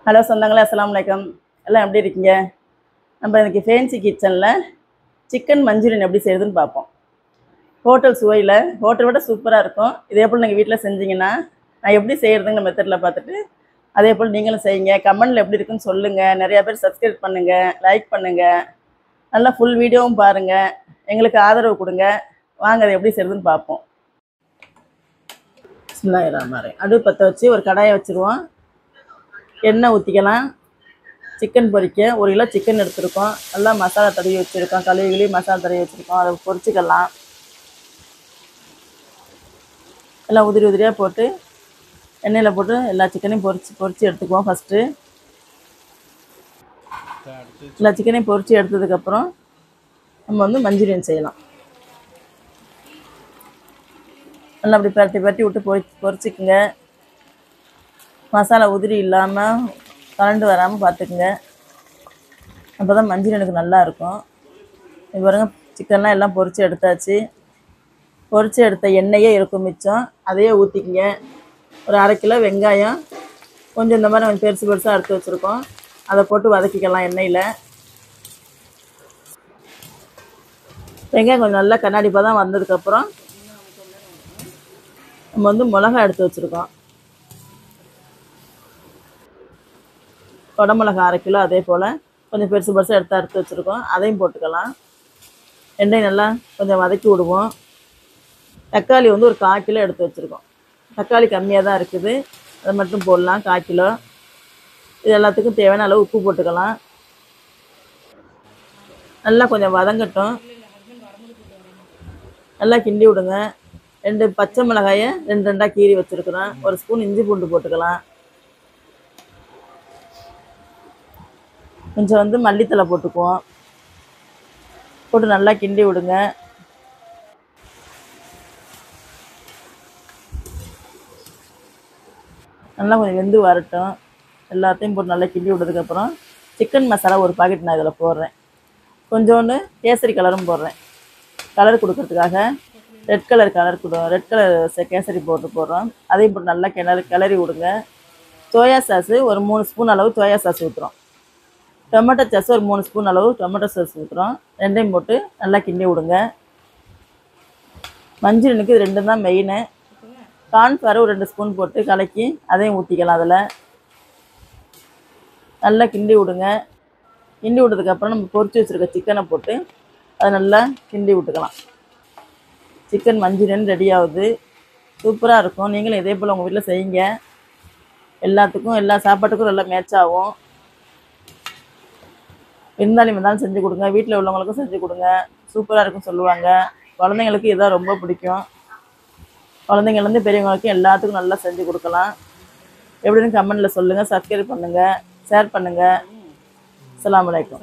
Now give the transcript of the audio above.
Hello சொந்தங்களே, அஸ்ஸலாமு அலைக்கும். எல்லாம் எப்படி இருக்கீங்க? நம்ம இன்றைக்கி ஃபேன்சி கிச்சனில் சிக்கன் மஞ்சூரியன் எப்படி செய்யுதுன்னு பார்ப்போம். ஹோட்டல் சுவையில் ஹோட்டலை விட சூப்பராக இருக்கும். இதே போல் நீங்கள் வீட்டில் செஞ்சீங்கன்னா நான் எப்படி செய்கிறதுங்கிற மெத்தடில் பார்த்துட்டு அதே போல் நீங்களும் செய்யுங்க. கமெண்டில் எப்படி இருக்குன்னு சொல்லுங்கள். நிறையா பேர் சப்ஸ்கிரைப் பண்ணுங்கள், லைக் பண்ணுங்கள், நல்லா ஃபுல் வீடியோவும் பாருங்கள், எங்களுக்கு ஆதரவு கொடுங்க. வாங்க அதை எப்படி செய்கிறதுன்னு பார்ப்போம். பிஸ்மில்லாஹிர்ரஹ்மானிர்ரஹீம். அடுப்பு பற்ற வச்சு ஒரு கடாயை வச்சுருவோம். எண்ணெய் ஊற்றிக்கலாம். சிக்கன் பொரிக்க 1 கிலோ சிக்கன் எடுத்துருக்கோம். நல்லா மசாலா தடவி வச்சுருக்கோம். கழுவி மசாலா தடவி வச்சுருக்கோம். அதை பொரிச்சிக்கலாம். எல்லாம் உதிரி உதிரியாக போட்டு எண்ணெயில் போட்டு எல்லா சிக்கனையும் பொரிச்சு எடுத்துக்குவோம். ஃபஸ்ட்டு எல்லா சிக்கனையும் பொரித்து எடுத்ததுக்கப்புறம் நம்ம மஞ்சூரியன் செய்யலாம். நல்லா அப்படி பரட்டி விட்டு பொரிச்சிக்குங்க. மசாலா உதிரி இல்லாமல் கலண்டு வராமல் பார்த்துக்குங்க. அப்போ தான் மஞ்சூரியனுக்கு நல்லாயிருக்கும். இப்போ பாருங்க, சிக்கன்லாம் எல்லாம் பொரித்து எடுத்தாச்சு. பொரித்து எடுத்த எண்ணெயே இருக்கும் மிச்சம். அதையே ஊற்றிக்குங்க. ஒரு 1/2 கிலோ வெங்காயம் கொஞ்சம் இந்த மாதிரி கொஞ்சம் பெருசாக எடுத்து வச்சுருக்கோம். அதை போட்டு வதக்கிக்கலாம் எண்ணெயில். வெங்காயம் கொஞ்சம் நல்லா கண்ணாடி பதம் வந்ததுக்கப்புறம் நம்ம மிளகா எடுத்து வச்சுருக்கோம். குடமிளகா 1/2 கிலோ அதே போல் கொஞ்சம் பெருசாக எடுத்து வச்சுருக்கோம். அதையும் போட்டுக்கலாம். எண்ணெய் நல்லா கொஞ்சம் வதக்கி விடுவோம். தக்காளி ஒரு 1/4 கிலோ எடுத்து வச்சுருக்கோம். தக்காளி கம்மியாக தான் இருக்குது, அதை மட்டும் போடலாம். 1/4 கிலோ. இது எல்லாத்துக்கும் தேவையான அளவு உப்பு போட்டுக்கலாம். நல்லா கொஞ்சம் வதங்கட்டும். நல்லா கிண்டி விடுங்க. 2 பச்சை மிளகாயை 2 கீறி வச்சுருக்குறோம். 1 ஸ்பூன் இஞ்சி பூண்டு போட்டுக்கலாம். கொஞ்சம் மல்லித்தலை போட்டுக்குவோம். போட்டு நல்லா கிண்டி விடுங்க. நல்லா கொஞ்சம் வெந்து வரட்டும். எல்லாத்தையும் போட்டு நல்லா கிண்டி விட்டதுக்கப்புறம் சிக்கன் மசாலா 1 பாக்கெட் நான் இதில் போடுறேன். கொஞ்சோண்டு கேசரி கலரும் போடுறேன். கலர் கொடுக்கறதுக்காக ரெட் கலர் கேசரி போடுறோம். அதையும் போட்டு நல்லா கிளறி விடுங்க. சோயா சாஸு ஒரு 3 ஸ்பூன் அளவு சோயா சாஸ் ஊற்றுறோம். டொமேட்டோ சாஸ் ஒரு 3 ஸ்பூன் அளவு டொமேட்டோ சாஸ் ஊற்றுறோம். ரெண்டையும் போட்டு நல்லா கிண்டி விடுங்க. மஞ்சூரியனுக்கு இது 2 தான் மெயினு. கார்ன்ஃப்ளவர் ஒரு 2 ஸ்பூன் போட்டு கலக்கி அதையும் ஊற்றிக்கலாம். அதில் நல்லா கிண்டி விடுங்க. கிண்டி விட்டதுக்கப்புறம் நம்ம பொரிச்சு வச்சுருக்க சிக்கனை போட்டு அதை நல்லா கிண்டி விட்டுக்கலாம். சிக்கன் மஞ்சூரியன் ரெடி ஆகுது. சூப்பராக இருக்கும். நீங்களும் இதே போல் உங்கள் வீட்டில் செய்யுங்க. எல்லாத்துக்கும் எல்லா சாப்பாட்டுக்கும் நல்லா மேட்ச் ஆகும். இருந்தாலும் வந்தாலும் செஞ்சு கொடுங்க. வீட்டில் உள்ளவங்களுக்கும் செஞ்சு கொடுங்க. சூப்பராக இருக்குன்னு சொல்லுவாங்க. குழந்தைங்களுக்கு இதான் ரொம்ப பிடிக்கும். குழந்தைங்கள்லேருந்து பெரியவங்களுக்கும் எல்லாத்துக்கும் நல்லா செஞ்சு கொடுக்கலாம். எப்படின்னு கமெண்டில் சொல்லுங்கள். சப்ஸ்கிரைப் பண்ணுங்கள், ஷேர் பண்ணுங்கள். அஸ்ஸலாமு அலைக்கும்.